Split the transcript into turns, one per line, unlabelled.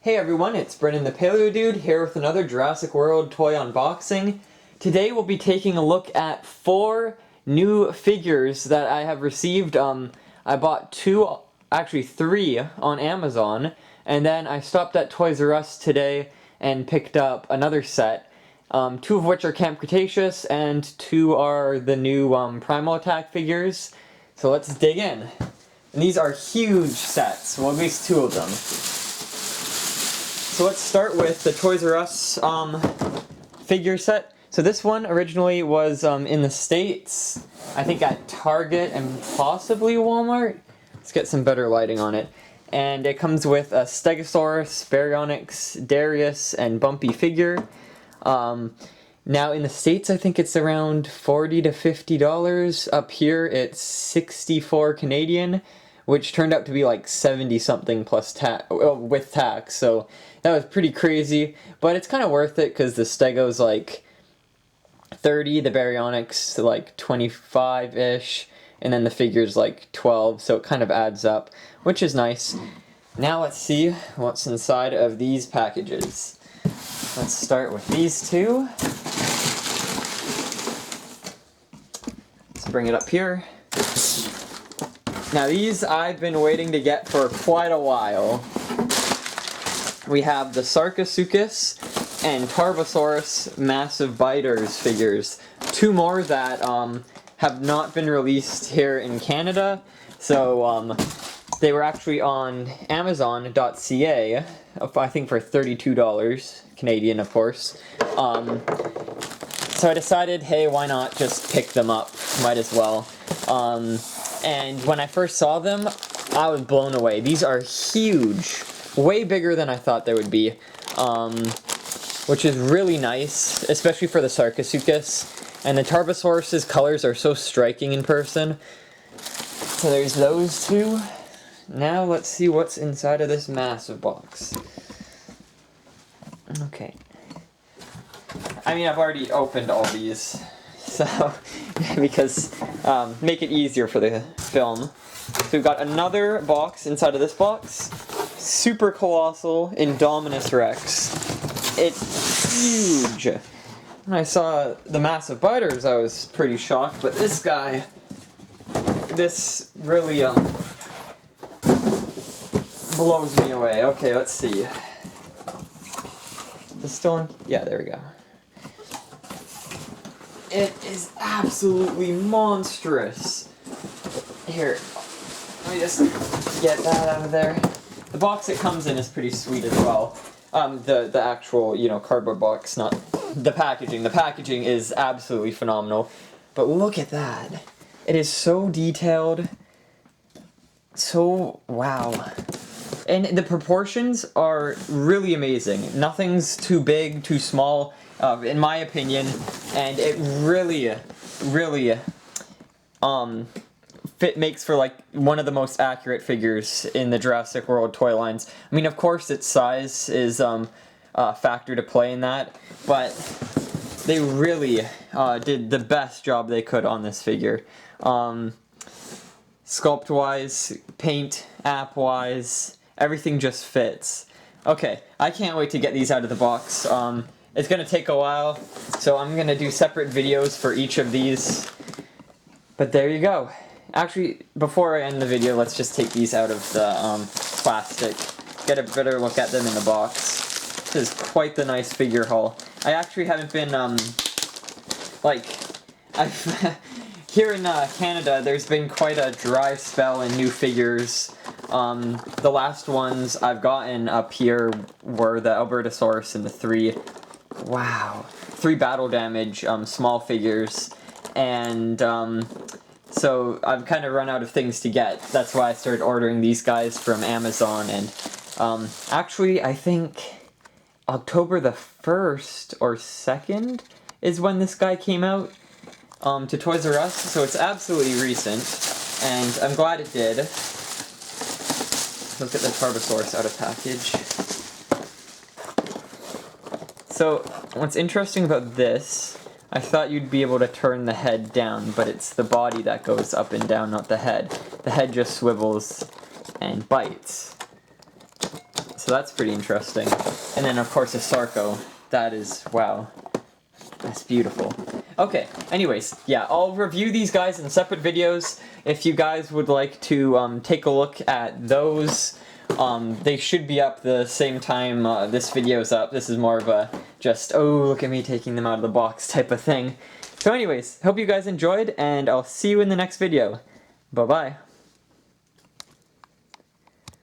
Hey everyone, it's Brennan the Paleo Dude here with another Jurassic World toy unboxing. Today we'll be taking a look at 4 new figures that I have received. I bought 3 on Amazon, and then I stopped at Toys R Us today and picked up another set. 2 of which are Camp Cretaceous, and 2 are the new Primal attack figures. So let's dig in. And these are huge sets, well at least 2 of them. So let's start with the Toys R Us figure set. So this one originally was in the States, I think at Target and possibly Walmart. Let's get some better lighting on it. And it comes with a Stegosaurus, baryonyx, Darius, and Bumpy figure. Now in the States I think it's around $40 to $50. Up here it's 64 Canadian, which turned out to be like 70 something plus with tax, so that was pretty crazy, but it's kind of worth it because the Stego's like 30, the baryonyx like 25-ish, and then the figure's like 12, so it kind of adds up, which is nice. Now let's see what's inside of these packages. Let's start with these 2. Let's bring it up here. Now these I've been waiting to get for quite a while. We have the Sarcosuchus and Tarbosaurus massive biters figures. 2 more that have not been released here in Canada. So they were actually on Amazon.ca, I think for $32 Canadian, of course. So I decided, hey, why not just pick them up? Might as well. And when I first saw them, I was blown away. These are huge, way bigger than I thought they would be, which is really nice, especially for the Sarcosuchus. And the Tarbosaurus' colors are so striking in person. So there's those 2. Now let's see what's inside of this massive box. Okay. I mean, I've already opened all these. So, because make it easier for the film. So we've got another box inside of this box. Super Colossal Indominus Rex. It's huge. When I saw the massive biters, I was pretty shocked, but this guy, this really blows me away. Okay, let's see. Is this still on? Yeah, there we go. It is absolutely monstrous. Here, let me just get that out of there. The box it comes in is pretty sweet as well. The actual, cardboard box, not the packaging. The packaging is absolutely phenomenal. But look at that. It is so detailed. So, wow. And the proportions are really amazing. Nothing's too big, too small, in my opinion, and it really makes for like one of the most accurate figures in the Jurassic World toy lines. I mean, of course, its size is a factor to play in that, but they really did the best job they could on this figure. Sculpt-wise, paint, app-wise, everything just fits. Okay, I can't wait to get these out of the box. It's going to take a while, so I'm going to do separate videos for each of these. But there you go. Actually, before I end the video, let's just take these out of the plastic. Get a better look at them in the box. This is quite the nice figure haul. I actually haven't been, here in Canada, there's been quite a dry spell in new figures. The last ones I've gotten up here were the albertosaurus and the 3 battle damage small figures, and so I've kind of run out of things to get. That's why I started ordering these guys from Amazon, and actually I think October the 1st or 2nd is when this guy came out to Toys R Us, so it's absolutely recent, and I'm glad it did. Let's get the Tarbosaurus out of package. So, what's interesting about this, I thought you'd be able to turn the head down, but it's the body that goes up and down, not the head. The head just swivels and bites. So that's pretty interesting. And then of course a Sarco. That is, wow. That's beautiful. Okay, anyways, yeah, I'll review these guys in separate videos. If you guys would like to take a look at those, they should be up the same time this video's up. This is more of a just, oh, look at me taking them out of the box type of thing. So anyways, hope you guys enjoyed, and I'll see you in the next video. Bye-bye.